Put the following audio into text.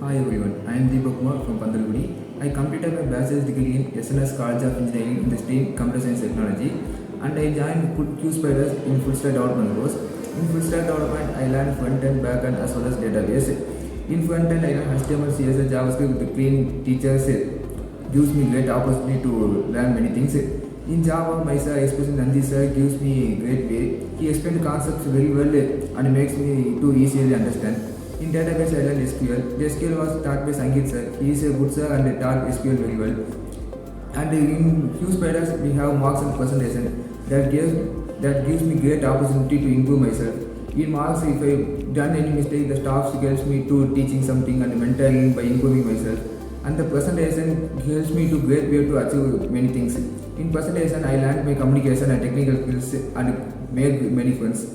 Hi everyone, I am Deepak Kumar from Pandalgudi. I completed my bachelor's degree in SNS College of Engineering in the stream Computer Science Technology, and I joined QSpiders in full stack development course. In full stack development, I learned front end, back end as well as database. In front end, I learned HTML, CSS, JavaScript with the clean teachers. Gives me great opportunity to learn many things. In Java, my sir, especially Nandi sir, gives me great way. He explained concepts very well and makes me too easily understand. In database, I learned SQL. The SQL was taught by Sangeet sir. He is a good sir and taught SQL very well. And in QSpiders, we have marks and presentation that gives me great opportunity to improve myself. In marks, if I done any mistake, the staff helps me to teaching something and mentoring by improving myself. And the presentation helps me to great way to achieve many things. In presentation, I learned my communication and technical skills and made many friends.